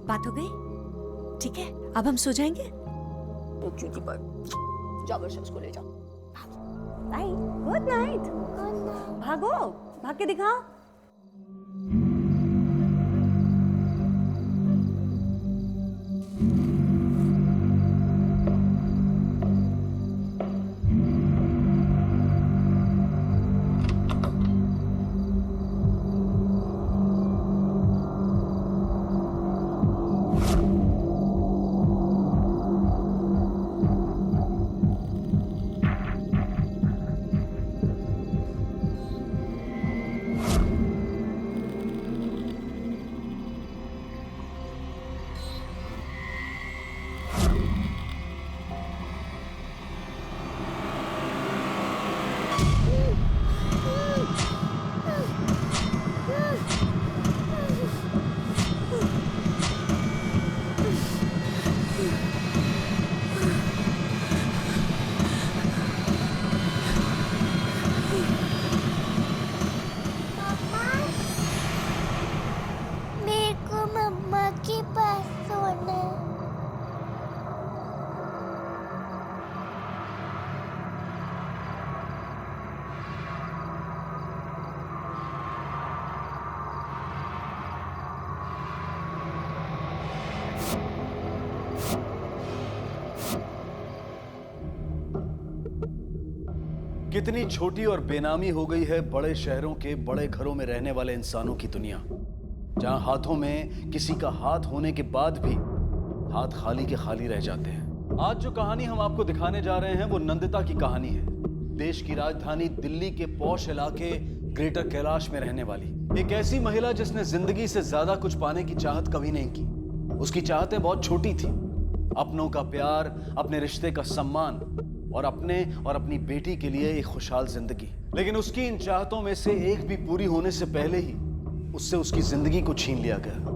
बात हो गई? ठीक है, अब हम सो जाएंगे। जाओ उसको ले जाओ। Good night. भागो, भाग के दिखाओ। मेरे को मम्मा के पास सोना है। कितनी छोटी और बेनामी हो गई है बड़े शहरों के बड़े घरों में रहने वाले इंसानों की दुनिया, जहां हाथों में किसी का हाथ होने के बाद भी हाथ खाली के खाली रह जाते हैं। आज जो कहानी हम आपको दिखाने जा रहे हैं वो नंदिता की कहानी है। देश की राजधानी दिल्ली के पॉश इलाके ग्रेटर कैलाश में रहने वाली एक ऐसी महिला जिसने जिंदगी से ज्यादा कुछ पाने की चाहत कभी नहीं की। उसकी चाहतें बहुत छोटी थी, अपनों का प्यार, अपने रिश्ते का सम्मान और अपने और अपनी बेटी के लिए एक खुशहाल जिंदगी। लेकिन उसकी इन चाहतों में से एक भी पूरी होने से पहले ही उससे उसकी जिंदगी को छीन लिया गया।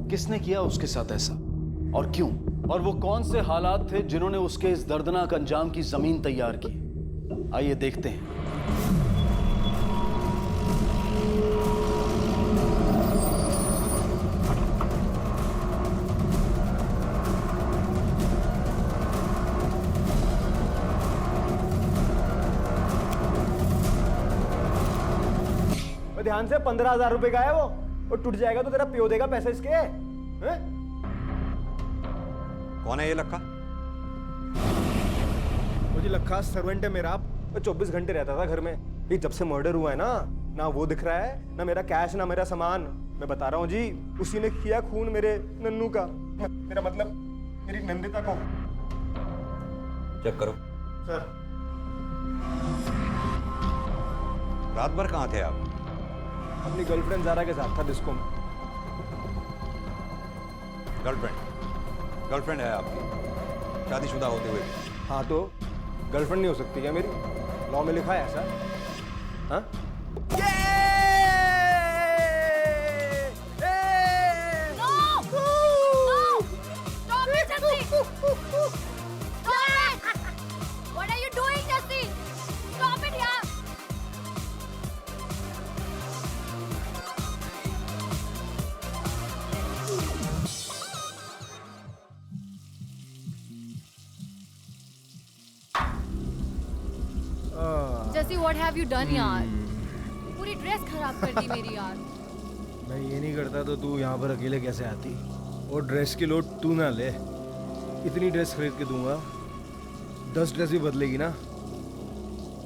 किसने किया उसके साथ ऐसा और क्यों? और वो कौन से हालात थे जिन्होंने उसके इस दर्दनाक अंजाम की जमीन तैयार की? आइए देखते हैं। ध्यान से 15,000 रुपए का है वो, और टूट जाएगा तो तेरा प्यो देगा पैसे इसके हैं? कौन है ये लक्का? मुझे लक्का सर्वेंट है मेरा, वो 24 घंटे रहता था घर में। ये जब से मर्डर हुआ है ना वो दिख रहा है, ना मेरा कैश ना मेरा सामान। मैं बता रहा हूँ जी, उसी ने किया खून मेरे नन्नू का, मेरा मतलब मेरी नंदिता को। चेक करो सर। रात भर कहाँ थे आप? अपनी गर्लफ्रेंड ज़ारा के साथ था डिस्को में। गर्लफ्रेंड है आपकी, शादीशुदा होते हुए? हाँ, तो गर्लफ्रेंड नहीं हो सकती क्या मेरी? लॉ में लिखा है ऐसा? हाँ? जैसी व्हाट हैव यू डन यार? पूरी ड्रेस खराब कर दी मेरी यार। मैं ये नहीं करता तो तू यहाँ पर अकेले कैसे आती? और ड्रेस की लोड तू ना ले, इतनी ड्रेस खरीद के दूंगा, 10 ड्रेस भी बदलेगी ना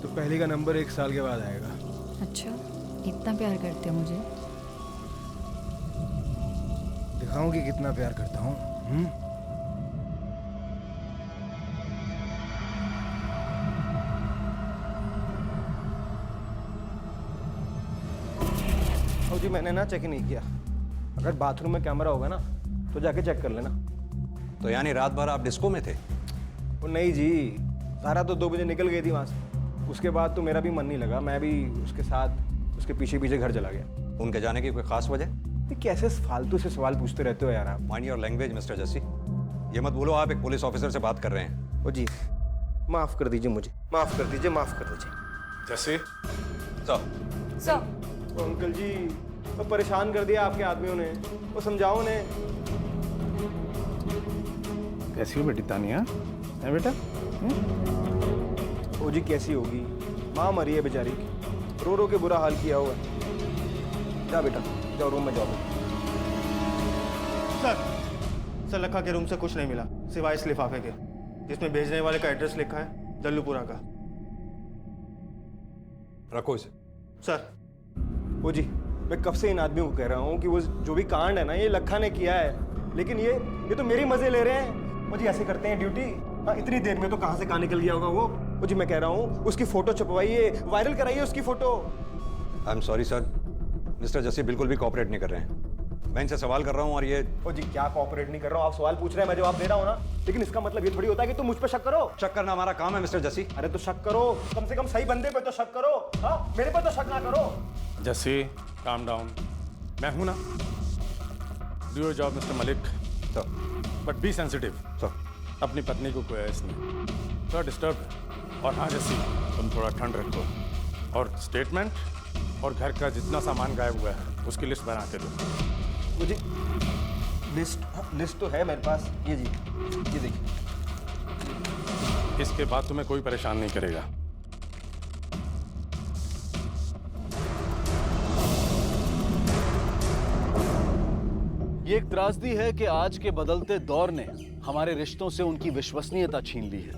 तो पहले का नंबर 1 साल के बाद आएगा। अच्छा, इतना प्यार करते हो मुझे? दिखाऊं कि कितना प्यार करता हूँ। जी मैंने ना चेक नहीं किया, अगर बाथरूम में कैमरा होगा ना तो जाके चेक कर लेना। तो यानी रात भर आप डिस्को में थे? वो नहीं जी, सारा तो 2 बजे निकल गई थी वहाँ से। उसके बाद तो मेरा भी मन नहीं लगा, मैं भी उसके साथ उसके पीछे पीछे घर चला गया। उनके जाने की कोई खास वजह? ये कैसे फालतू से सवाल पूछते रहते हो यार आप? Mind your language mister Jassi. ये मत बोलो आप एक पुलिस ऑफिसर से बात कर रहे हैं। ओ जी, माफ कर दीजिए मुझे, माफ कर दीजिए, माफ कर दीजिए। जैसे अंकल जी, वो परेशान कर दिया आपके आदमियों ने, वो समझाओ उन्हें। कैसी हो बेटी तानिया? है बेटा? ओ जी कैसी होगी, माँ मरी है बेचारी, रो रो के बुरा हाल किया हुआ है। जा बेटा, जाओ रूम में जाओ। सर लखा के रूम से कुछ नहीं मिला सिवाय इस लिफाफे के जिसमें भेजने वाले का एड्रेस लिखा है दल्लूपुरा का। रखो इसे। सर ओ जी, मैं कब से इन आदमियों को कह रहा हूँ कि वो जो भी कांड है ना ये लखा ने किया है, लेकिन ये तो मेरी मजे ले रहे हैं। वो जी ऐसे करते हैं ड्यूटी। हाँ, इतनी देर में तो कहाँ से कहाँ निकल गया होगा वो जी मैं कह रहा हूँ उसकी फोटो छपवाइए, वायरल कराइए उसकी photo. I am sorry sir, mister Jassi बिल्कुल भी कोऑपरेट नहीं कर रहे हैं। मैं इनसे सवाल कर रहा हूँ और ये ओ जी क्या कोऑपरेट नहीं कर रहा हूँ, आप सवाल पूछ रहे हैं मैं जवाब दे रहा हूँ ना, लेकिन इसका मतलब ये थोड़ी होता है कि तुम मुझ पर शक करो। शक करना हमारा काम है मिस्टर जस्सी। अरे तो शक करो, कम से कम सही बंदे पे तो शक करो। हाँ, मेरे पे तो शक ना करो। Jassi, calm down. मैं हूं ना। Do your job mister Malik. Sir. But be sensitive. Sir. अपनी पत्नी को कोई ऐसा नहीं, थोड़ा डिस्टर्ब है। और हाँ जस्सी, तुम थोड़ा ठंड रखो और स्टेटमेंट और घर का जितना सामान गायब हुआ है उसकी लिस्ट बना के दो मुझे। लिस्ट तो है मेरे पास, ये जी, ये देखिए। इसके बाद तुम्हें कोई परेशान नहीं करेगा। ये एक त्रासदी है कि आज के बदलते दौर ने हमारे रिश्तों से उनकी विश्वसनीयता छीन ली है।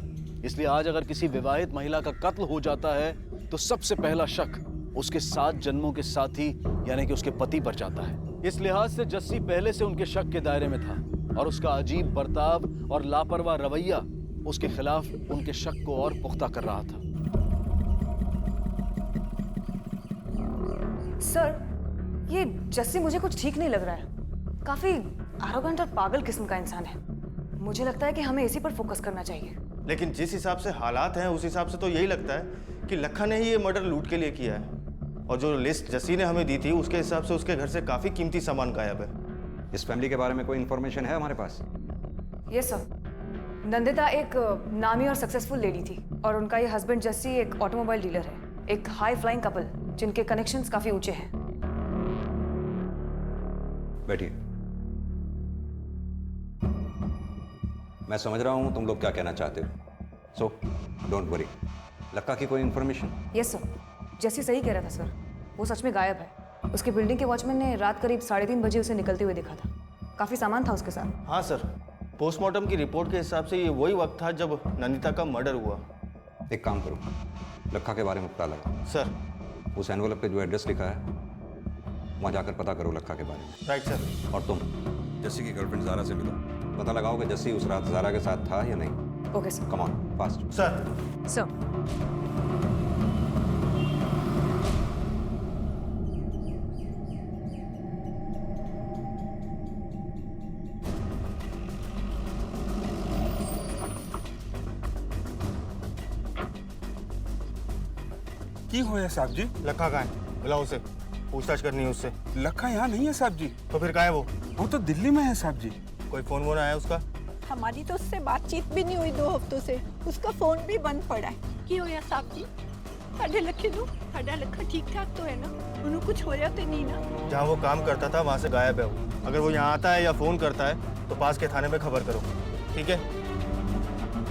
इसलिए आज अगर किसी विवाहित महिला का कत्ल हो जाता है तो सबसे पहला शक उसके 7 जन्मों के साथी यानी कि उसके पति पर जाता है। इस लिहाज से जस्सी पहले से उनके शक के दायरे में था और उसका अजीब बर्ताव और लापरवाह रवैया उसके खिलाफ उनके शक को और पुख्ता कर रहा था। सर, ये जस्सी मुझे कुछ ठीक नहीं लग रहा है। काफी एरोगेंट और पागल किस्म का इंसान है। मुझे लगता है कि हमें इसी पर फोकस करना चाहिए। लेकिन जिस हिसाब से हालात हैं उस हिसाब से तो यही लगता है कि लखा ने ही ये मर्डर लूट के लिए किया है। और जो लिस्ट जस्सी ने हमें दी थी उसके हिसाब से उसके घर से काफी कीमती सामान गायब है। इस फैमिली के बारे में कोई इन्फॉर्मेशन है हमारे पास? यस सर, नंदिता एक नामी और सक्सेसफुल लेडी थी और उनका ये हस्बैंड जस्सी एक ऑटोमोबाइल डीलर है। एक हाई फ्लाइंग कपल जिनके कनेक्शंस काफी ऊंचे हैं। बैठिए। मैं समझ रहा हूं तुम लोग क्या कहना चाहते हो, सो डोंट वरी। लक्का की कोई इन्फॉर्मेशन? यस सर, जस्सी सही कह रहा था सर, वो सच में गायब है। उसकी बिल्डिंग के वॉचमैन ने रात करीब 3:30 बजे उसे निकलते हुए देखा था। काफी सामान था उसके साथ। हाँ सर, पोस्टमार्टम की रिपोर्ट के हिसाब से ये वही वक्त था जब नंदिता का मर्डर हुआ। एक काम करो, लक्का के बारे में पता लगा। सर। उस एनवेलप पे जो एड्रेस लिखा है वहाँ जाकर पता करो लक्का के बारे में। Right sir. और तुम जस्सी की गर्लफ्रेंड ज़ारा से मिलो, पता लगाओ कि जस्सी उस रात ज़ारा के साथ था या नहीं। Okay sir. Come on, fast. Sir. Sir. की होया साहब जी? लखा कहाँ है? बुलाओ उसे, पूछताछ करनी है उससे। लखा यहाँ नहीं है साहब जी। तो फिर कहाँ है वो? वो तो दिल्ली में है साहब जी। कोई फोन वोन आया उसका? हमारी तो उससे बातचीत भी नहीं हुई 2 हफ्तों से। उसका फोन भी बंद पड़ा है। की होया साहब जी? साढ़े लखे नू साढ़ा लखा ठीक ठाक तो है ना? उन्हें कुछ होया तो नहीं ना? जहाँ वो काम करता था वहाँ से गायब है वो। अगर वो यहाँ आता है या फोन करता है तो पास के थाने में खबर करो, ठीक है?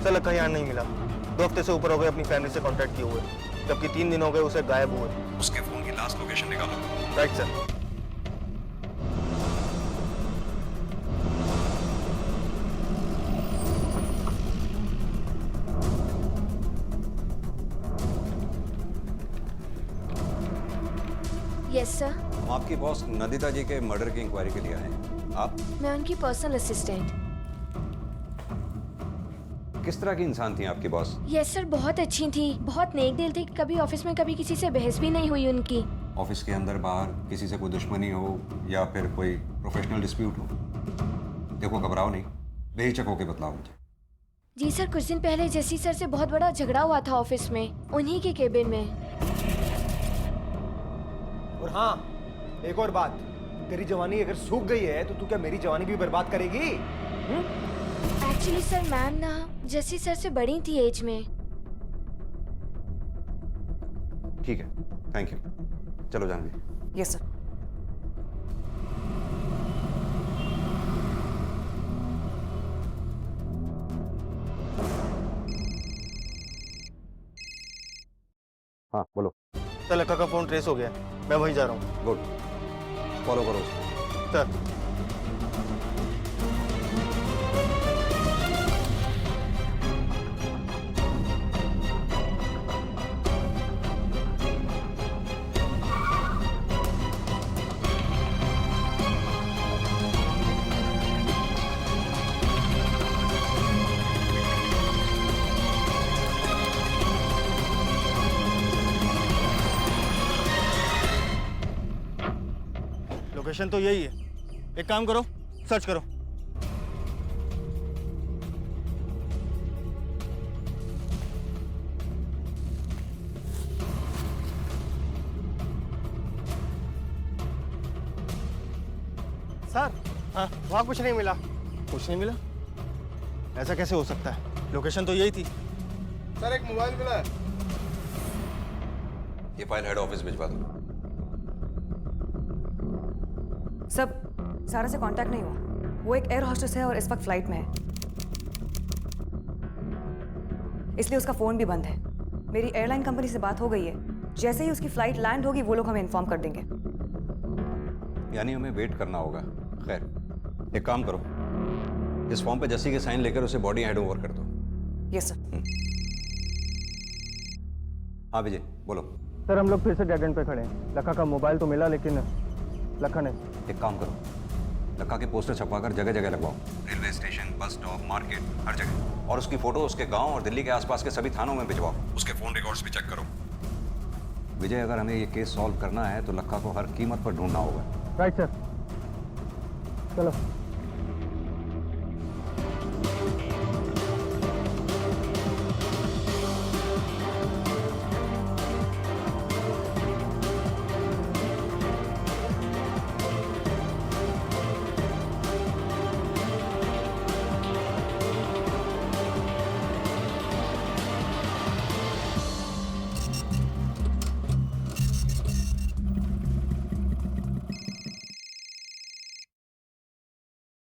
सर लखा यहाँ नहीं मिला। 2 हफ्ते से ऊपर हो गए अपनी फैमिली से कांटेक्ट किए हुए, जबकि 3 दिन हो गए उसे गायब हुए। उसके फोन की लास्ट लोकेशन निकालो। Right sir. Yes sir. हम आपकी बॉस नंदिता जी के मर्डर की इंक्वायरी के लिए आए हैं। आप? मैं उनकी पर्सनल असिस्टेंट। किस तरह की इंसान थी आपकी बॉस? यस सर, बहुत अच्छी थी, बहुत नेक दिल थी। कभी ऑफिस में कभी किसी से बहस भी नहीं हुई उनकी। ऑफिस के अंदर बाहर किसी से कोई दुश्मनी हो या फिर कोई प्रोफेशनल डिस्प्यूट हो? देखो घबराओ नहीं, बेहिचक होकर बतलाओ मुझे। जी सर, कुछ दिन पहले जस्सी सर से बहुत बड़ा झगड़ा हुआ था ऑफिस में, उन्हीं के केबिन में। और हाँ, एक और बात, तेरी जवानी अगर सूख गई है तो तू क्या मेरी जवानी भी बर्बाद करेगी? एक्चुअली सर, मैम ना जस्सी सर से बड़ी थी एज में। ठीक है, थैंक यू। चलो जानवी। Yes sir. हाँ बोलो। सर लखा का फोन ट्रेस हो गया, मैं वहीं जा रहा हूँ। गुड, फॉलो करो उसको। सर लोकेशन तो यही है, एक काम करो, सर्च करो। सर हाँ, वहाँ कुछ नहीं मिला। कुछ नहीं मिला? ऐसा कैसे हो सकता है? लोकेशन तो यही थी। सर एक मोबाइल मिला है। ये फाइल हेड ऑफिस भिजवा दो। सब सारा से कांटेक्ट नहीं हुआ। वो एक एयर होस्टेस है और इस वक्त फ्लाइट में है, इसलिए उसका फोन भी बंद है। मेरी एयरलाइन कंपनी से बात हो गई है, जैसे ही उसकी फ्लाइट लैंड होगी वो लोग हमें इन्फॉर्म कर देंगे। यानी हमें वेट करना होगा। खैर, एक काम करो, इस फॉर्म पे जस्सी के साइन लेकर उसे बॉडी हैंड ओवर कर दो। Yes sir. हाँ विजय बोलो। सर हम लोग फिर से डेड एंड पे खड़े हैं। लखा का मोबाइल तो मिला, लेकिन लखा ने। एक काम करो, लखा के पोस्टर छपवाकर जगह जगह लगवाओ, railway station, bus stop, market, हर जगह। और उसकी फोटो उसके गांव और दिल्ली के आसपास के सभी थानों में भिजवाओ। उसके फोन रिकॉर्ड्स भी चेक करो। विजय, अगर हमें ये केस सॉल्व करना है तो लखा को हर कीमत पर ढूंढना होगा। राइट सर, चलो।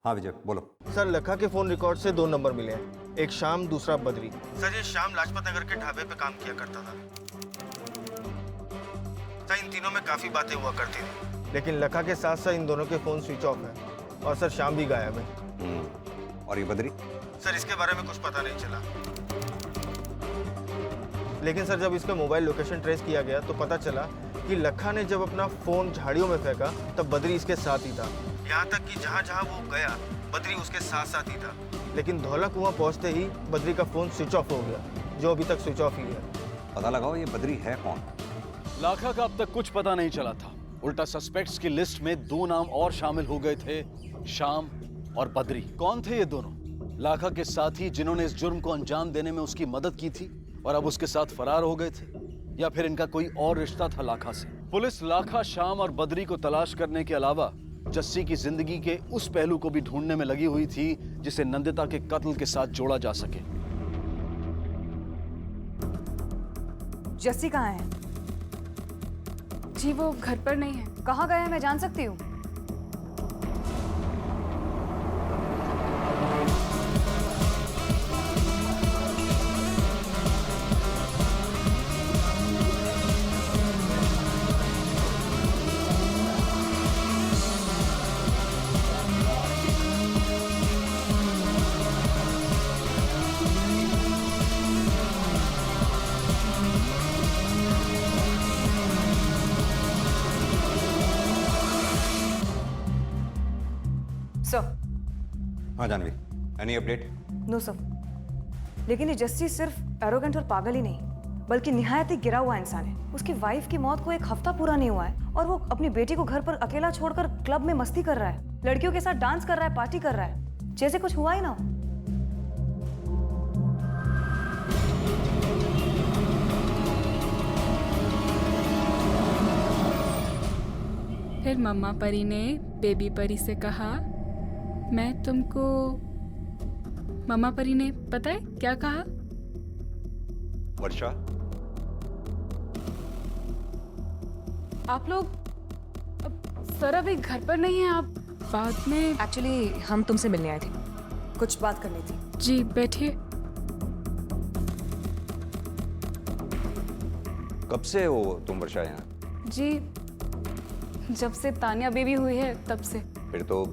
हाँ विजय बोलो। सर लखा के फोन रिकॉर्ड से 2 नंबर मिले हैं, एक शाम, दूसरा बद्री। सर ये शाम लाजपत नगर के ढाबे पे काम किया करता था। सर इन तीनों में काफी बातें हुआ करती थी, लेकिन लखा के साथ साथ इन दोनों के फोन स्विच ऑफ है। और सर शाम भी गायब है। और ये बद्री? सर इसके बारे में कुछ पता नहीं चला, लेकिन सर जब इसका मोबाइल लोकेशन ट्रेस किया गया तो पता चला कि लखा ने जब अपना फोन झाड़ियों में फेंका तब बद्री इसके साथ ही था। यहाँ तक कि जहाँ जहाँ वो गया बद्री उसके साथ साथ ही था। लेकिन धौला कुआं पहुँचते ही बद्री का फोन स्विच ऑफ हो गया, जो अभी तक स्विच ऑफ ही है। पता लगाओ ये बद्री है कौन। लाखा का अब तक कुछ पता नहीं चला था। उल्टा सस्पेक्ट्स की लिस्ट में 2 नाम और शामिल हो गए थे, शाम और बद्री। कौन थे ये दोनों? लाखा के साथी जिन्होंने इस जुर्म को अंजाम देने में उसकी मदद की थी और अब उसके साथ फरार हो गए थे, या फिर इनका कोई और रिश्ता था लाखा से? पुलिस लाखा, शाम और बद्री को तलाश करने के अलावा जस्सी की जिंदगी के उस पहलू को भी ढूंढने में लगी हुई थी जिसे नंदिता के कत्ल के साथ जोड़ा जा सके। जस्सी कहाँ है? जी वो घर पर नहीं है। कहाँ गया है मैं जान सकती हूँ? सर। हाँ Janvi, any update? No sir, लेकिन ये जस्सी सिर्फ एरोगेंट और पागल ही नहीं बल्कि निहायत ही गिरा हुआ इंसान है। उसकी वाइफ की मौत को 1 हफ्ता पूरा नहीं हुआ है और वो अपनी बेटी को घर पर अकेला छोड़कर क्लब में मस्ती कर रहा है, लड़कियों के साथ डांस कर रहा है, पार्टी कर रहा है, जैसे कुछ हुआ ही ना हो। फिर मम्मा परी ने बेबी परी से कहा, मैं तुमको। मम्मा परी ने पता है क्या कहा? वर्षा, आप लोग सर अभी घर पर नहीं है, आप बाद में। एक्चुअली हम तुमसे मिलने आए थे, कुछ बात करनी थी। जी बैठिए। कब से हो तुम वर्षा यहाँ? जी जब से तानिया बेबी हुई है तब से। फिर तो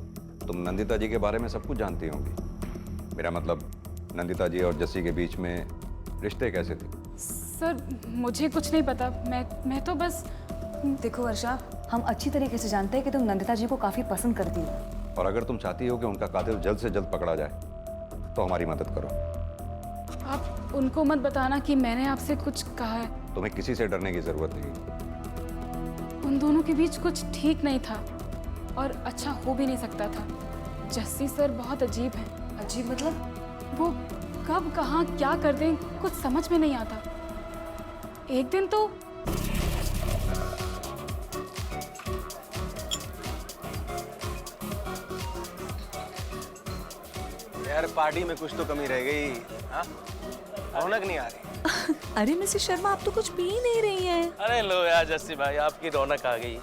तुम नंदिता जी के बारे में सब कुछ जानती होंगी। मेरा मतलब नंदिता जी और जस्सी के बीच में रिश्ते कैसे थे? सर मुझे कुछ नहीं पता, मैं तो बस। देखो वर्षा, हम अच्छी तरीके से जानते हैं कि तुम नंदिता जी को काफी पसंद करती हो, और अगर तुम चाहती हो कि उनका कातिल जल्द से जल्द पकड़ा जाए तो हमारी मदद करो। आप उनको मत बताना कि मैंने आपसे कुछ कहा है। तुम्हें किसी से डरने की जरूरत नहीं। उन दोनों के बीच कुछ ठीक नहीं था और अच्छा हो भी नहीं सकता था। जस्सी सर बहुत अजीब हैं। अजीब मतलब? वो कब कहाँ क्या कर दें कुछ समझ में नहीं आता। एक दिन तो यार पार्टी में कुछ तो कमी रह गई। हाँ, रौनक नहीं आ रही। अरे मिसेस शर्मा, आप तो कुछ पी ही नहीं रही हैं। अरे लो यार जस्सी भाई, आपकी रौनक आ गई।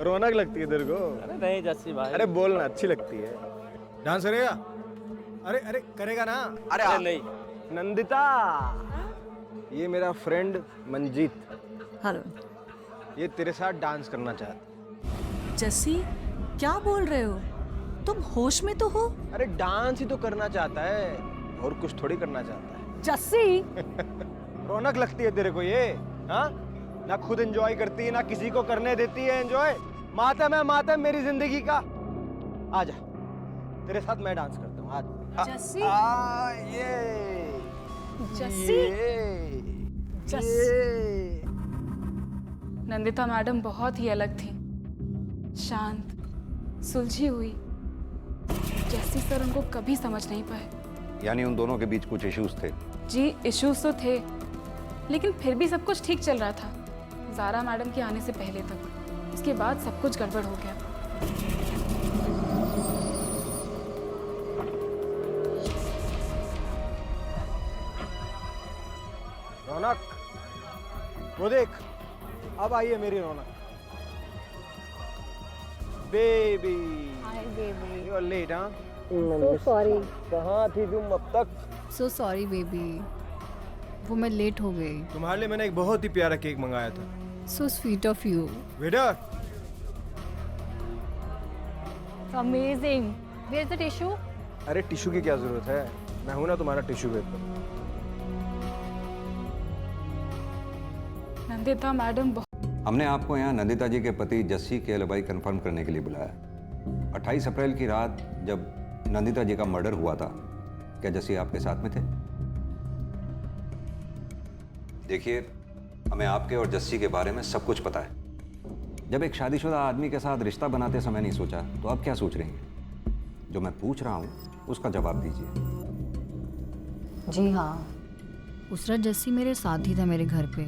रौनक लगती है तेरे को? अरे नहीं जस्सी भाई। अरे बोलना, अच्छी लगती है। डांस करेगा? अरे अरे करेगा ना? अरे नहीं। नंदिता, ये मेरा फ्रेंड मंजीत। हेलो। ये तेरे साथ डांस करना चाहता। जस्सी, क्या बोल रहे हो? तुम होश में तो हो? अरे डांस ही तो करना चाहता है, और कुछ थोड़ी करना चाहता है। जस्सी रौनक लगती है तेरे को ये? हाँ, ना खुद एंजॉय करती है ना किसी को करने देती है एंजॉय। मातम है, मातम मेरी जिंदगी का। आजा, तेरे साथ मैं डांस करता हूँ। आज जस्सी। ये जस्सी। ये। नंदिता मैडम बहुत ही अलग थी, शांत, सुलझी हुई। जस्सी सर उनको कभी समझ नहीं पाए। यानी उन दोनों के बीच कुछ इश्यूज थे? जी इश्यूज तो थे, लेकिन फिर भी सब कुछ ठीक चल रहा था ज़ारा मैडम के आने से पहले तक। उसके बाद सब कुछ गड़बड़ हो गया। रौनक, वो देख, अब आई है मेरी रौनक। Baby. Hi baby. You are late, हाँ? So sorry. कहाँ थी तुम अब तक? सो सॉरी बेबी, वो मैं लेट हो गई। तुम्हारे लिए मैंने एक बहुत ही प्यारा केक मंगाया था। So sweet of you. Waiter. Amazing. Where is the tissue? अरे टिश्यू की क्या जरूरत है, मैं हूं ना तुम्हारा टिश्यू पेपर। नंदिता मैडम हमने आपको यहाँ नंदिता जी के पति जस्सी के एलिबाई कंफर्म करने के लिए बुलाया। 28 अप्रैल की रात जब नंदिता जी का मर्डर हुआ था, क्या जस्सी आपके साथ में थे? देखिए, हमें आपके और जस्सी के बारे में सब कुछ पता है। जब एक शादीशुदा आदमी के साथ रिश्ता बनाते समय नहीं सोचा, तो अब क्या सोच रही हैं? जो मैं पूछ रहा हूँ उसका जवाब दीजिए। जी हाँ, उस रात जस्सी मेरे साथ ही था मेरे घर पे।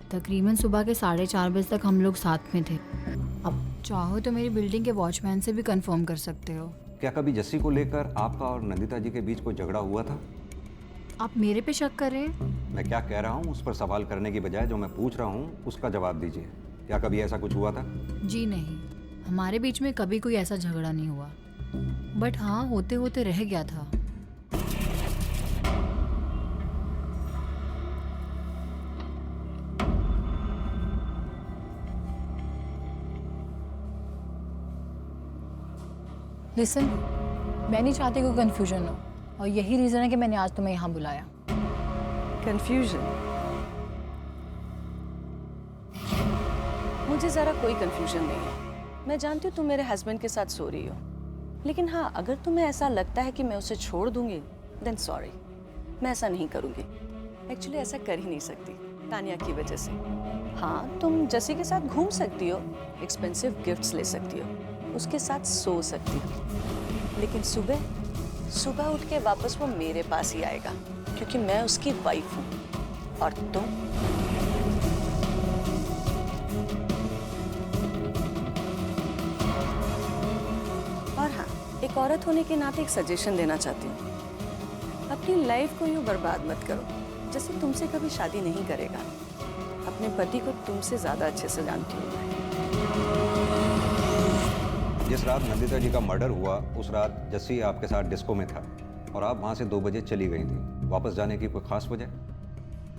तकरीबन सुबह के 4:30 बजे तक हम लोग साथ में थे। अब चाहो तो मेरी बिल्डिंग के वॉचमैन से भी कंफर्म कर सकते हो। क्या कभी जस्सी को लेकर आपका और नंदिता जी के बीच कोई झगड़ा हुआ था? आप मेरे पे शक कर रहे हैं? मैं क्या कह रहा हूँ उस पर सवाल करने की बजाय जो मैं पूछ रहा हूँ उसका जवाब दीजिए। क्या कभी ऐसा कुछ हुआ था? जी नहीं, हमारे बीच में कभी कोई ऐसा झगड़ा नहीं हुआ। बट हाँ, होते होते रह गया था। लिसन, मैं नहीं चाहती कोई कंफ्यूजन हो, और यही रीज़न है कि मैंने आज तुम्हें यहाँ बुलाया। कंफ्यूजन? मुझे ज़रा कोई कंफ्यूजन नहीं है। मैं जानती हूँ तुम मेरे हस्बैंड के साथ सो रही हो, लेकिन हाँ, अगर तुम्हें ऐसा लगता है कि मैं उसे छोड़ दूंगी, देन सॉरी, मैं ऐसा नहीं करूँगी। एक्चुअली ऐसा कर ही नहीं सकती, तानिया की वजह से। हाँ, तुम जस्सी के साथ घूम सकती हो, एक्सपेंसिव गिफ्ट्स ले सकती हो, उसके साथ सो सकती हो, लेकिन सुबह सुबह उठ के वापस वो मेरे पास ही आएगा, क्योंकि मैं उसकी वाइफ हूँ। और तुम? और हाँ, एक औरत होने के नाते एक सजेशन देना चाहती हूँ। अपनी लाइफ को यूँ बर्बाद मत करो। जैसे तुमसे कभी शादी नहीं करेगा, अपने पति को तुमसे ज़्यादा अच्छे से जानती हूँ मैं। जिस रात नंदिता जी का मर्डर हुआ उस रात जस्सी आपके साथ डिस्को में था और आप वहाँ से 2 बजे चली गई थी। वापस जाने की कोई खास वजह?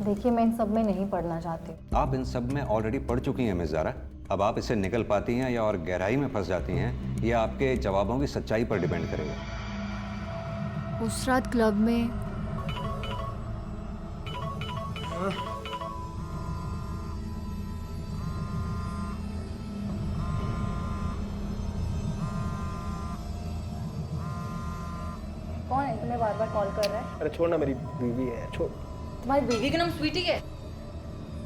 देखिए, मैं इन सब में नहीं पढ़ना चाहती। आप इन सब में ऑलरेडी पढ़ चुकी हैं मिस ज़ारा। अब आप इससे निकल पाती हैं या और गहराई में फंस जाती हैं, ये आपके जवाबों की सच्चाई पर डिपेंड करेगा। उस रात क्लब में कौन है तुम्हें बार बार कॉल कर रहा है? अरे छोड़ ना, मेरी बीवी है, छोड़। तुम्हारी बीवी का नाम स्वीटी है?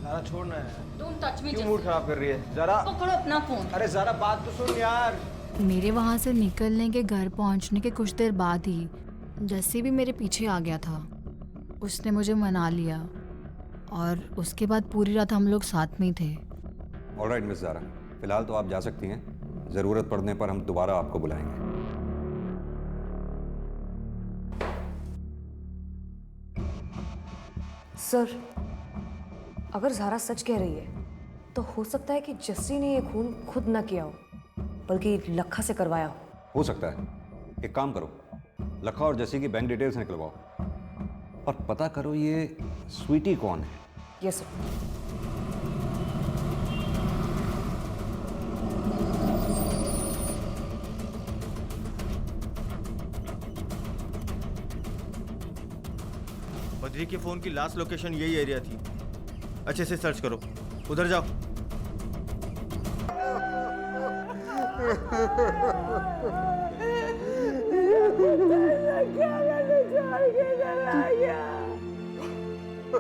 ज़ारा छोड़ना है। Don't touch me. क्यों मूड खराब कर रही है ज़ारा? पकड़ो अपना फोन। अरे ज़ारा बात तो सुन यार। मेरे वहाँ से निकलने के घर पहुँचने के कुछ देर बाद ही जस्सी भी मेरे पीछे आ गया था। उसने मुझे मना लिया और उसके बाद पूरी रात हम लोग साथ में ही थे। ऑलराइट मिस ज़ारा, फिलहाल तो आप जा सकती हैं। ज़रूरत पड़ने पर हम दोबारा आपको बुलाएंगे। सर, अगर ज़ारा सच कह रही है तो हो सकता है कि जस्सी ने ये खून खुद न किया हो, बल्कि लखा से करवाया हो सकता है। एक काम करो, लखा और जस्सी की बैंक डिटेल्स निकलवाओ और पता करो ये स्वीटी कौन है। Yes sir. बद्री के फोन की लास्ट लोकेशन यही एरिया थी। अच्छे से सर्च करो, उधर जाओ।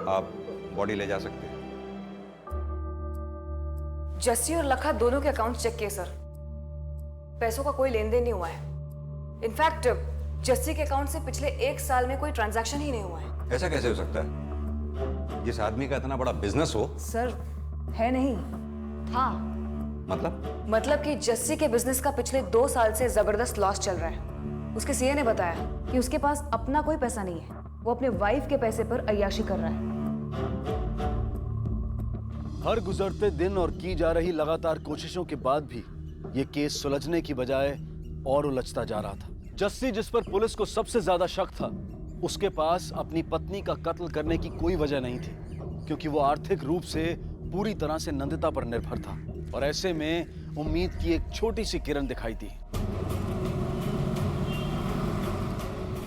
आप बॉडी ले जा सकते हैं। जस्सी और लखा दोनों के अकाउंट चेक किए सर, पैसों का कोई लेन देन नहीं हुआ है। इनफैक्ट जस्सी के अकाउंट से पिछले 1 साल में कोई ट्रांजैक्शन ही नहीं हुआ है। ऐसा कैसे हो सकता है? जिस आदमी का इतना बड़ा बिजनेस हो। सर, है नहीं, था। मतलब कि जस्सी के बिजनेस का पिछले 2 साल से जबरदस्त लॉस चल रहा है। उसके सीए ने बताया कि उसके पास अपना कोई पैसा नहीं है, वो अपने वाइफ के पैसे पर अय्याशी कर रहा है। हर गुजरते दिन और की जा रही लगातार कोशिशों के बाद भी ये केस सुलझने की बजाय और उलझता जा रहा था। जस्सी, जिस पर पुलिस को सबसे ज्यादा शक था, उसके पास अपनी पत्नी का कत्ल करने की कोई वजह नहीं थी, क्योंकि वो आर्थिक रूप से पूरी तरह से नंदिता पर निर्भर था और ऐसे में उम्मीद की एक छोटी सी किरण दिखाई दी।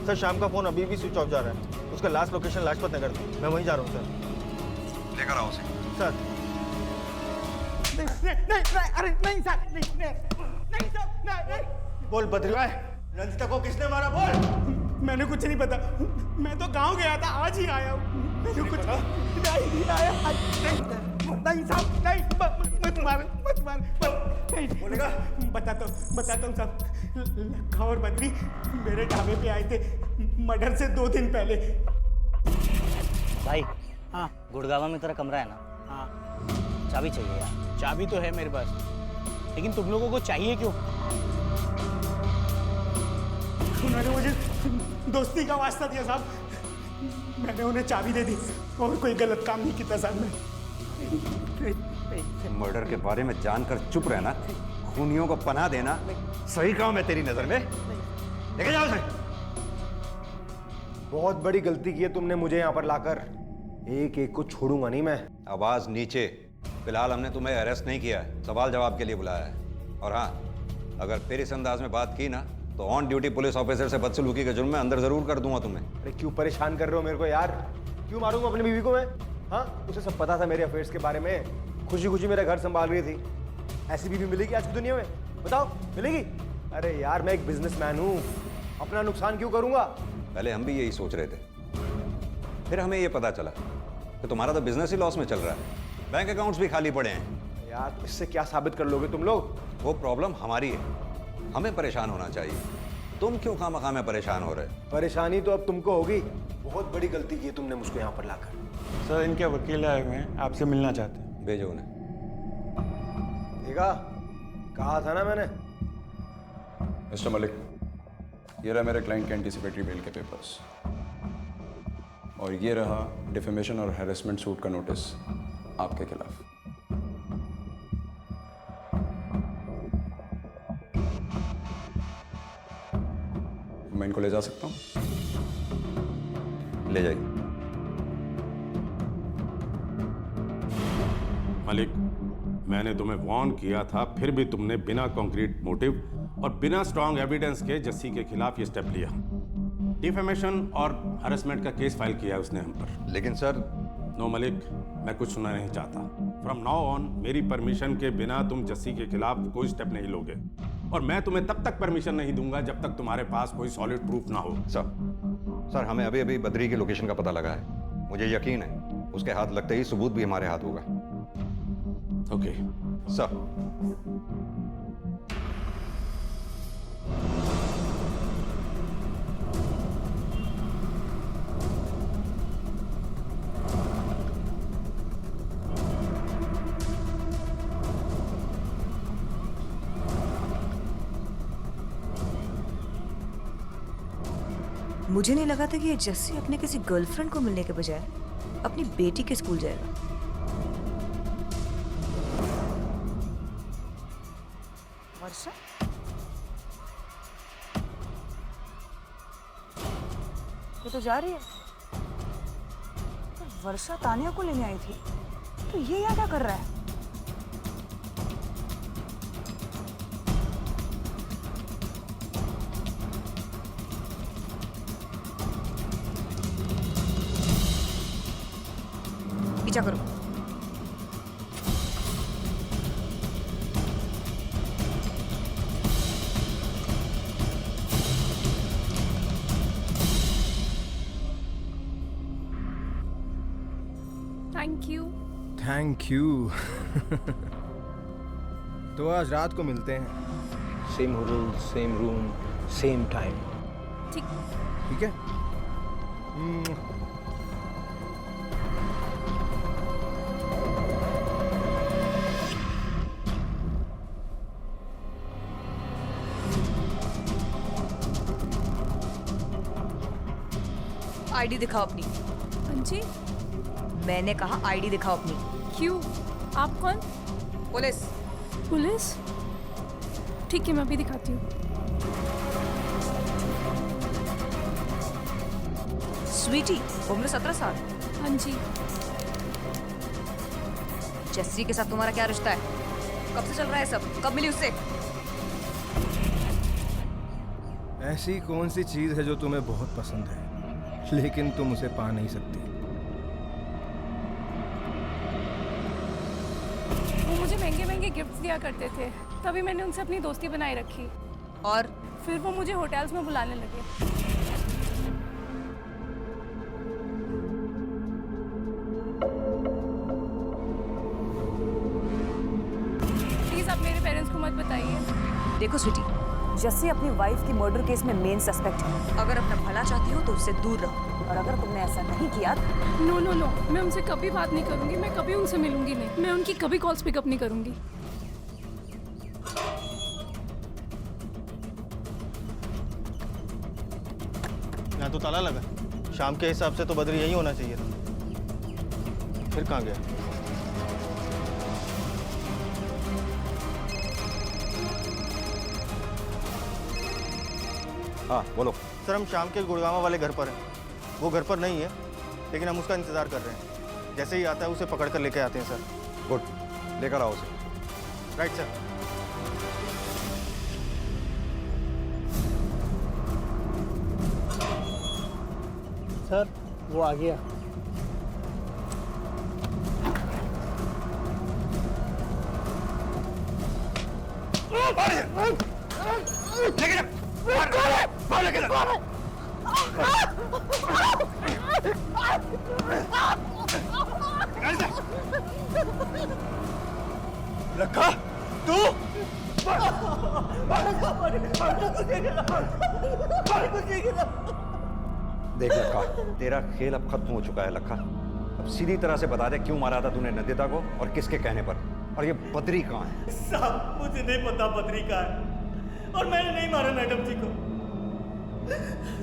सर, शाम का फोन अभी भी स्विच ऑफ जा रहा है। उसका लास्ट लोकेशन लाजपत नगर था। मैं वहीं जा रहा हूँ सर। लेकर आओ उसे। सर नहीं, अरे नहीं सर, नहीं सर, नहीं। बोल बद्री, रंजिता को किसने मारा? बोल। मैंने कुछ नहीं पता, मैं तो गांव गया था, आज ही आया हूँ। मैंने कुछ नहीं आया। नहीं साहब, नहीं, मत मार, नहीं। बोलेगा? बताता हूँ साहब। लखा और बद्री मेरे ढाबे पे आए थे मर्डर से 2 दिन पहले। भाई, हाँ, गुड़गावा में तेरा कमरा है ना? हाँ। चाबी चाहिए यार। चाबी तो है मेरे पास, लेकिन तुम लोगों को चाहिए क्यों? उन्होंने मुझे दोस्ती का वास्ता दिया साहब, मैंने उन्हें चाबी दे दी और कोई गलत काम नहीं किया साहब। मर्डर के बारे में जानकर चुप रहना, खूनियों को पनाह देना सही काम है तेरी नजर में? लेके जाओ उसे। बहुत बड़ी गलती की है तुमने मुझे यहाँ पर लाकर। एक एक को छोड़ूंगा नहीं मैं। आवाज नीचे। फिलहाल हमने तुम्हें अरेस्ट नहीं किया है, सवाल जवाब के लिए बुलाया है। और हाँ, अगर फिर इस अंदाज में बात की ना तो ऑन ड्यूटी पुलिस ऑफिसर से बदसलूकी के जुर्म में अंदर जरूर कर दूंगा तुम्हें। अरे क्यों परेशान कर रहे हो मेरे को यार? क्यों मारूंगा अपनी बीवी को मैं? हाँ, उसे सब पता था मेरे अफेयर्स के बारे में। खुशी खुशी मेरा घर संभाल रही थी। ऐसी बीवी मिलेगी आज की दुनिया में? बताओ, मिलेगी? अरे यार, मैं एक बिजनेसमैन हूँ, अपना नुकसान क्यों करूंगा? पहले हम भी यही सोच रहे थे, फिर हमें ये पता चला कि तुम्हारा तो बिजनेस ही लॉस में चल रहा है, बैंक अकाउंट्स भी खाली पड़े हैं। यार, इससे क्या साबित कर लोगे तुम लोग? वो प्रॉब्लम हमारी है, हमें परेशान होना चाहिए। तुम क्यों खामखा में परेशान हो रहे? परेशानी तो अब तुमको होगी। बहुत बड़ी गलती की तुमने मुझको यहाँ पर लाकर। सर, इनके वकील आए हुए हैं, आपसे मिलना चाहते हैं। भेजो उन्हें। देखा, कहा था ना मैंने। मिस्टर मलिक, ये रहा मेरे क्लाइंट के एंटीसिपेटरी बेल के पेपर्स, और ये रहा डिफेमेशन और हैरेसमेंट सूट का नोटिस आपके खिलाफ। मैं इनको ले जा सकता हूँ? ले जाइए। मलिक, मैंने तुम्हें वार्न किया था, फिर भी तुमने बिना कॉन्क्रीट मोटिव और बिना स्ट्रॉन्ग एविडेंस के जस्सी के खिलाफ ये स्टेप लिया। डिफेमेशन और हरेसमेंट का केस फाइल किया है उसने हम पर। लेकिन सर। नो मलिक, मैं कुछ सुनना नहीं चाहता। फ्रॉम नाउ ऑन मेरी परमिशन के बिना तुम जस्सी के खिलाफ कोई स्टेप नहीं लोगे, और मैं तुम्हें तब तक परमिशन नहीं दूंगा जब तक तुम्हारे पास कोई सॉलिड प्रूफ ना हो। सर हमें अभी अभी बद्री की लोकेशन का पता लगा है। मुझे यकीन है उसके हाथ लगते ही सबूत भी हमारे हाथ होगा। Okay sir. मुझे नहीं लगा था कि ये जस्सी अपने किसी गर्लफ्रेंड को मिलने के बजाय अपनी बेटी के स्कूल जाएगा। वर्षा? ये तो जा रही है। तो वर्षा तानिया को लेने आई थी, तो ये यहाँ क्या कर रहा है? पीछा करो। Thank you. Thank you. तो आज रात को मिलते हैं। Same hotel, same room, same time. ठीक है? आईडी दिखाओ अपनी। हाँ जी। मैंने कहा आईडी दिखाओ अपनी। क्यों? आप कौन? पुलिस। पुलिस? ठीक है, मैं अभी दिखाती हूँ। स्वीटी, उम्र 17 साल। हाँ जी। जस्सी के साथ तुम्हारा क्या रिश्ता है? कब से चल रहा है सब? कब मिली उससे? ऐसी कौन सी चीज है जो तुम्हें बहुत पसंद है लेकिन तुम उसे पा नहीं सकती? वो मुझे महंगे महंगे गिफ्ट्स दिया करते थे, तभी मैंने उनसे अपनी दोस्ती बनाए रखी। और फिर वो मुझे होटल्स में बुलाने लगे। प्लीज आप मेरे पेरेंट्स को मत बताइए। देखो स्वीटी, जस्सी अपनी वाइफ की मर्डर केस में मेन सस्पेक्ट है। अगर अपना भला चाहती हो तो उससे दूर रहो, और अगर तुमने ऐसा नहीं किया। नो नो नो, मैं उनसे कभी बात नहीं करूंगी, मैं कभी उनसे मिलूंगी नहीं, मैं उनकी कभी कॉल्स पिकअप नहीं करूंगी। यहाँ तो ताला लगा। शाम के हिसाब से तो बद्री यही होना चाहिए था। फिर कहाँ गया? हाँ बोलो। सर हम शाम के गुड़गांव वाले घर पर हैं। वो घर पर नहीं है, लेकिन हम उसका इंतजार कर रहे हैं। जैसे ही आता है उसे पकड़ कर लेके आते हैं सर। गुड, लेकर आओ उसे। Right sir. सर वो आ गया। लखा तू देख लखा, तेरा खेल अब खत्म हो चुका है लखा। अब सीधी तरह से बता दे क्यों मारा था तूने नंदिता को और किसके कहने पर, और ये बद्री कहाँ है? साहब मुझे नहीं पता बद्री कहाँ है, और मैंने नहीं मारा मैडम जी को।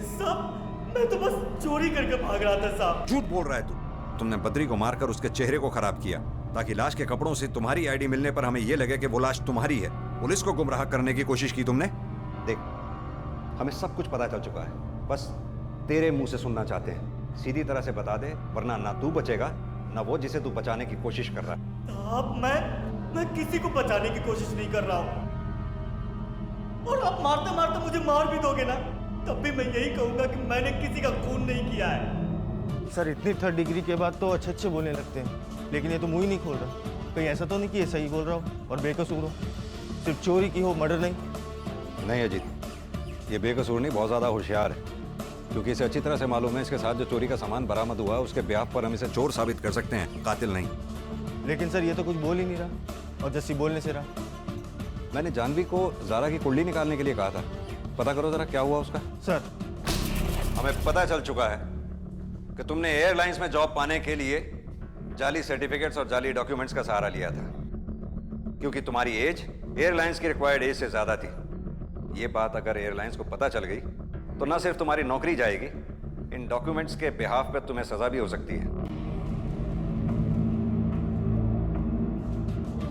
साहब मैं तो बस चोरी करके भाग रहा था साहब। झूठ बोल रहा है तू। तुमने बद्री को मारकर उसके चेहरे को खराब किया ताकि लाश के कपड़ों से तुम्हारी आईडी मिलने पर हमें यह लगे कि वो लाश तुम्हारी है। पुलिस को गुमराह करने की कोशिश की तुमने। देख, हमें सब कुछ पता चल चुका है, बस तेरे मुंह से सुनना चाहते हैं। सीधी तरह से बता दे, वरना ना तू बचेगा ना वो जिसे तू बचाने की कोशिश कर रहा है। साहब मैं किसी को बचाने की कोशिश नहीं कर रहा हूँ, और आप मारते मारते मुझे मार भी दोगे ना, तब भी मैं यही कहूंगा कि मैंने किसी का खून नहीं किया है। सर इतनी 3rd डिग्री के बाद तो अच्छे बोलने लगते हैं, लेकिन ये तो मुंह ही नहीं खोल रहा। कहीं ऐसा तो नहीं कि ये सही बोल रहा हो और बेकसूर हो, सिर्फ चोरी की हो, मर्डर नहीं। नहीं अजीत, ये बेकसूर नहीं, बहुत ज़्यादा होशियार है, क्योंकि इसे अच्छी तरह से मालूम है इसके साथ जो चोरी का सामान बरामद हुआ है उसके ब्याह पर हम इसे चोर साबित कर सकते हैं, कातिल नहीं। लेकिन सर ये तो कुछ बोल ही नहीं रहा, और जस्सी बोलने से रहा। मैंने जानवी को ज़ारा की कुंडली निकालने के लिए कहा था, पता करो ज़रा क्या हुआ उसका। सर हमें पता चल चुका है कि तुमने एयरलाइंस में जॉब पाने के लिए जाली सर्टिफिकेट्स और जाली डॉक्यूमेंट्स का सहारा लिया था, क्योंकि तुम्हारी एज एयरलाइंस की रिक्वायर्ड एज से ज़्यादा थी। ये बात अगर एयरलाइंस को पता चल गई तो न सिर्फ तुम्हारी नौकरी जाएगी, इन डॉक्यूमेंट्स के बिहाफ पे तुम्हें सजा भी हो सकती है।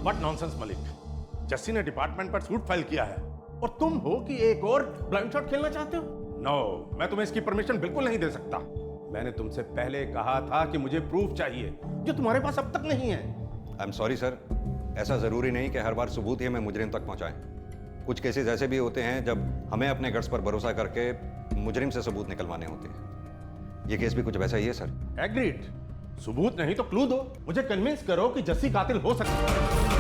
व्हाट नॉनसेंस मलिक, जस्सी ने डिपार्टमेंट पर सूट फाइल किया है और तुम हो कि एक और ब्लाइंड शॉट खेलना चाहते हो? नो, मैं तुम्हें इसकी परमिशन बिल्कुल नहीं दे सकता। मैंने तुमसे पहले कहा था कि मुझे प्रूफ चाहिए, जो तुम्हारे पास अब तक नहीं है। आई एम सॉरी सर, ऐसा ज़रूरी नहीं कि हर बार सबूत ही हमें मुजरिम तक पहुंचाएं। कुछ केसेस ऐसे भी होते हैं जब हमें अपने गट्स पर भरोसा करके मुजरिम से सबूत निकलवाने होते हैं। ये केस भी कुछ वैसा ही है सर। एग्रीड, सबूत नहीं तो क्लू दो, मुझे कन्विंस करो कि जस्सी कातिल हो सकता है।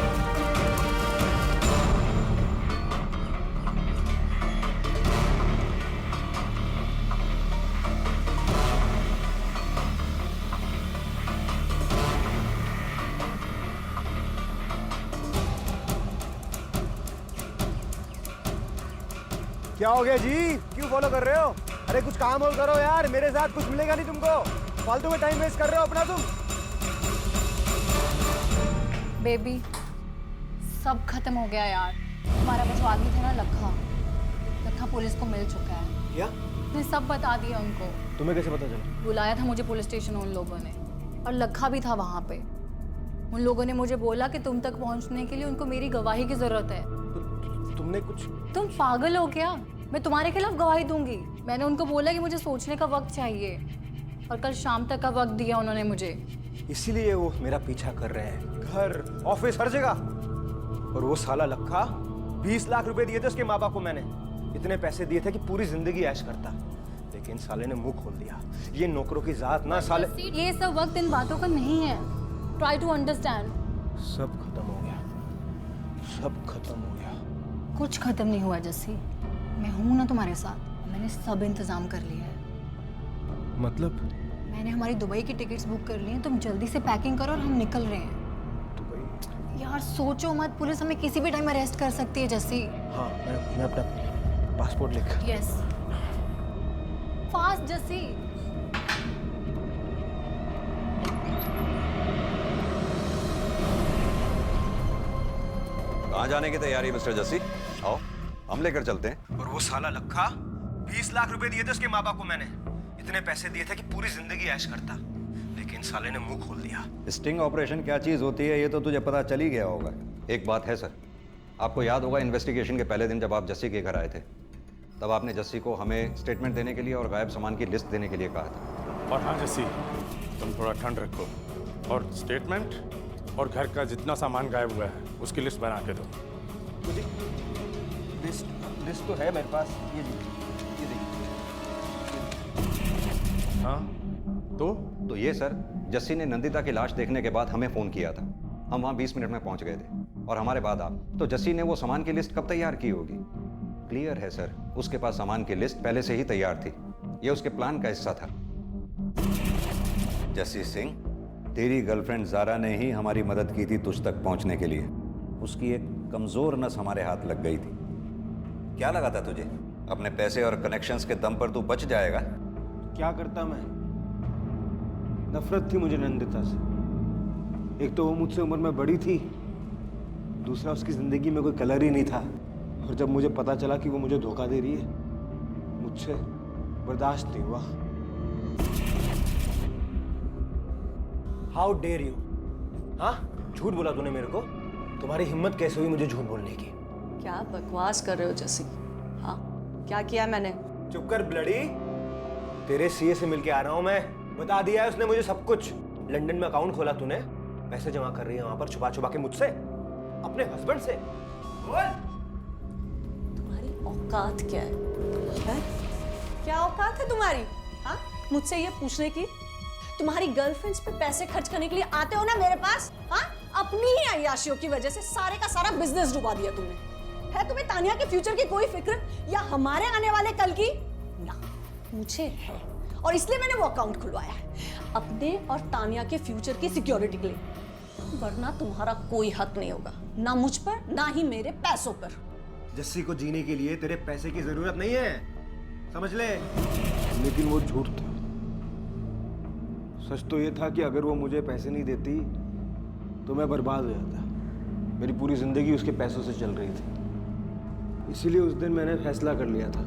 क्या हो गया जी, क्यों फॉलो कर रहे हो? अरे कुछ काम और करो यार, मेरे साथ कुछ मिलेगा नहीं तुमको, फालतू में टाइम वेस्ट कर रहे हो अपना तुम। बेबी सब खत्म हो गया यार। हमारा बस वो आदमी था ना लखा पुलिस को मिल चुका है। क्या? मैं सब बता दिया उनको। तुम्हें कैसे पता चला? बुलाया था मुझे पुलिस स्टेशन उन लोगों ने, और लखा भी था वहाँ पे। उन लोगों ने मुझे बोला कि तुम तक पहुँचने के लिए उनको मेरी गवाही की जरूरत है। तुमने कुछ? तुम पागल हो क्या? मैं तुम्हारे खिलाफ गवाही दूंगी। मैंने उनको बोला कि मुझे सोचने का वक्त चाहिए, और कल शाम तक का वक्त दिया उन्होंने मुझे। इसीलिए वो मेरा पीछा कर रहे हैं, घर ऑफिस हर जगह। और वो साला लखा 20 लाख रुपए दिए थे उसके माँ बाप को मैंने, इतने पैसे दिए थे कि पूरी जिंदगी ऐश करता, लेकिन साले ने मुंह खोल दिया। ये नौकरों की जात ना साले। ये सब वक्त इन बातों का नहीं है। Try to understand. सब खत्म हो गया, सब खत्म हो गया। कुछ खत्म नहीं हुआ जस्सी, मैं हूं ना तुम्हारे साथ। मैंने सब इंतजाम कर लिया है। मतलब? मैंने हमारी दुबई की टिकट्स बुक कर ली हैं। तुम जल्दी से पैकिंग करो और हम निकल रहे हैं। दुबई? यार सोचो मत, पुलिस हमें किसी भी टाइम अरेस्ट कर सकती है जस्सी। हाँ, मैं अपना पासपोर्ट लेकर। Yes, fast Jassi. कहाँ जाने की तैयारी मिस्टर जस्सी? आओ हम लेकर चलते हैं। और वो साला लखा 20 लाख रुपए दिए थे उसके माँ बाप को मैंने, इतने पैसे दिए थे कि पूरी जिंदगी ऐश करता, लेकिन साले ने मुंह खोल दिया। स्टिंग ऑपरेशन क्या चीज़ होती है ये तो तुझे पता चल ही गया होगा। एक बात है सर, आपको याद होगा इन्वेस्टिगेशन के पहले दिन जब आप जस्सी के घर आए थे, तब आपने जस्सी को हमें स्टेटमेंट देने के लिए और गायब सामान की लिस्ट देने के लिए कहा था। और हाँ जस्सी, तुम थोड़ा ठंड रखो और स्टेटमेंट और घर का जितना सामान गायब हुआ है उसकी लिस्ट बना के दो। मुझे लिस्ट तो है मेरे पास, ये देखिए। हाँ तो ये सर, जस्सी ने नंदिता की लाश देखने के बाद हमें फ़ोन किया था। हम वहाँ 20 मिनट में पहुँच गए थे और हमारे बाद आप। तो जस्सी ने वो सामान की लिस्ट कब तैयार की होगी? क्लियर है सर, उसके पास सामान की लिस्ट पहले से ही तैयार थी। ये उसके प्लान का हिस्सा था। जस्सी सिंह, तेरी गर्लफ्रेंड ज़ारा ने ही हमारी मदद की थी तुझ तक पहुँचने के लिए। उसकी एक कमज़ोर नस हमारे हाथ लग गई थी। क्या लगा था तुझे अपने पैसे और कनेक्शंस के दम पर तू बच जाएगा? क्या करता मैं? नफरत थी मुझे नंदिता से। एक तो वो मुझसे उम्र में बड़ी थी, दूसरा उसकी जिंदगी में कोई कलर ही नहीं था। और जब मुझे पता चला कि वो मुझे धोखा दे रही है, मुझसे बर्दाश्त नहीं हुआ। How dare you! हाँ, झूठ बोला तूने मेरे को। तुम्हारी हिम्मत कैसे हुई मुझे झूठ बोलने की? क्या बकवास कर रहे हो जस्सी? हाँ, क्या किया मैंने? चुप कर ब्लडी। तेरे सीए से मिलके आ रहा हूं मैं, बता दिया है उसने मुझे सब कुछ। लंदन में अकाउंट खोला तूने, पैसे जमा कर रही है वहां पर छुपा छुपा के मुझसे, अपने हस्बैंड से। बोल तुम्हारी औकात क्या है? क्या औकात है तुम्हारी? हाँ, मुझसे ये पूछने की? तुम्हारी गर्लफ्रेंड्स पे पैसे खर्च करने के लिए आते हो ना मेरे पास, हाँ? अपनी ही अय्याशियों की वजह से सारे का सारा बिजनेस डुबा दिया तुमने। है तुम्हें तानिया के फ्यूचर की कोई फिक्र, या हमारे आने वाले कल की? ना, मुझे है, और इसलिए मैंने वो अकाउंट खुलवाया है, अपने और तानिया के फ्यूचर की सिक्योरिटी के लिए। वरना तुम्हारा कोई हक नहीं होगा, ना मुझ पर ना ही मेरे पैसों पर। जस्सी को जीने के लिए तेरे पैसे की जरूरत नहीं है, समझ ले। लेकिन वो झूठ था। सच तो ये था कि अगर वो मुझे पैसे नहीं देती तो मैं बर्बाद हो जाता। मेरी पूरी जिंदगी उसके पैसों से चल रही थी। इसीलिए उस दिन मैंने फैसला कर लिया था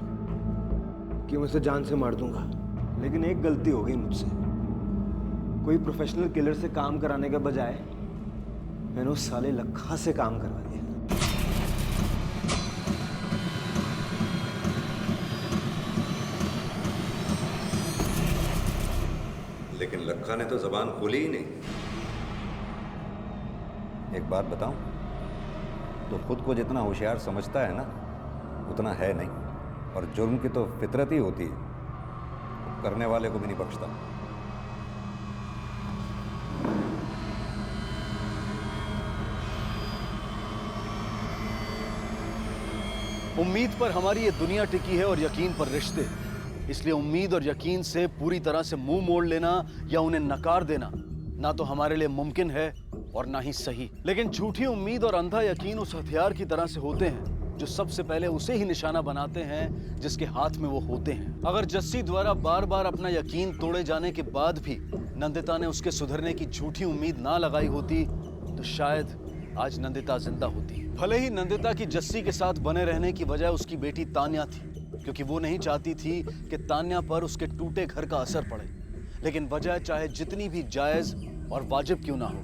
कि मैं उसे जान से मार दूंगा। लेकिन एक गलती हो गई मुझसे। कोई प्रोफेशनल किलर से काम कराने के बजाय मैंने उस साले लखा से काम करवा दिया। लेकिन लखा ने तो जबान खोली ही नहीं। एक बात बताऊं, तो खुद को जितना होशियार समझता है ना, उतना है नहीं। और जुर्म की तो फितरत ही होती है, करने वाले को भी नहीं बख्शता। उम्मीद पर हमारी ये दुनिया टिकी है और यकीन पर रिश्ते। इसलिए उम्मीद और यकीन से पूरी तरह से मुंह मोड़ लेना या उन्हें नकार देना ना तो हमारे लिए मुमकिन है और ना ही सही। लेकिन झूठी उम्मीद और अंधा यकीन उस हथियार की तरह से होते हैं जो सबसे पहले उसे ही निशाना बनाते हैं जिसके हाथ में वो होते हैं। अगर जस्सी द्वारा बार बार अपना यकीन तोड़े जाने के बाद भी नंदिता ने उसके सुधरने की झूठी उम्मीद ना लगाई होती तो शायद आज नंदिता जिंदा होती। भले ही नंदिता की जस्सी के साथ बने रहने की वजह उसकी बेटी तान्या थी, क्योंकि वो नहीं चाहती थी कि तान्या पर उसके टूटे घर का असर पड़े। लेकिन वजह चाहे जितनी भी जायज और वाजिब क्यों ना हो,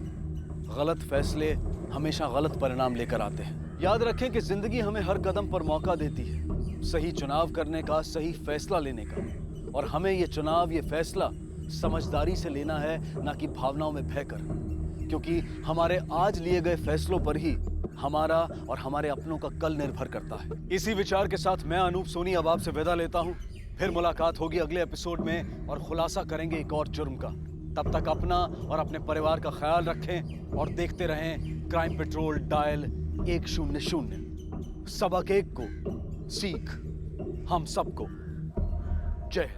गलत फैसले हमेशा गलत परिणाम लेकर आते हैं। याद रखें कि जिंदगी हमें हर कदम पर मौका देती है सही चुनाव करने का, सही फैसला लेने का। और हमें ये चुनाव, ये फैसला समझदारी से लेना है, ना कि भावनाओं में बहकर। क्योंकि हमारे आज लिए गए फैसलों पर ही हमारा और हमारे अपनों का कल निर्भर करता है। इसी विचार के साथ मैं अनूप सोनी अब आपसे विदा लेता हूं। फिर मुलाकात होगी अगले एपिसोड में और खुलासा करेंगे एक और जुर्म का। तब तक अपना और अपने परिवार का ख्याल रखें और देखते रहें क्राइम पेट्रोल डायल 100। सबक एक को सीख हम सबको। जय हिंद।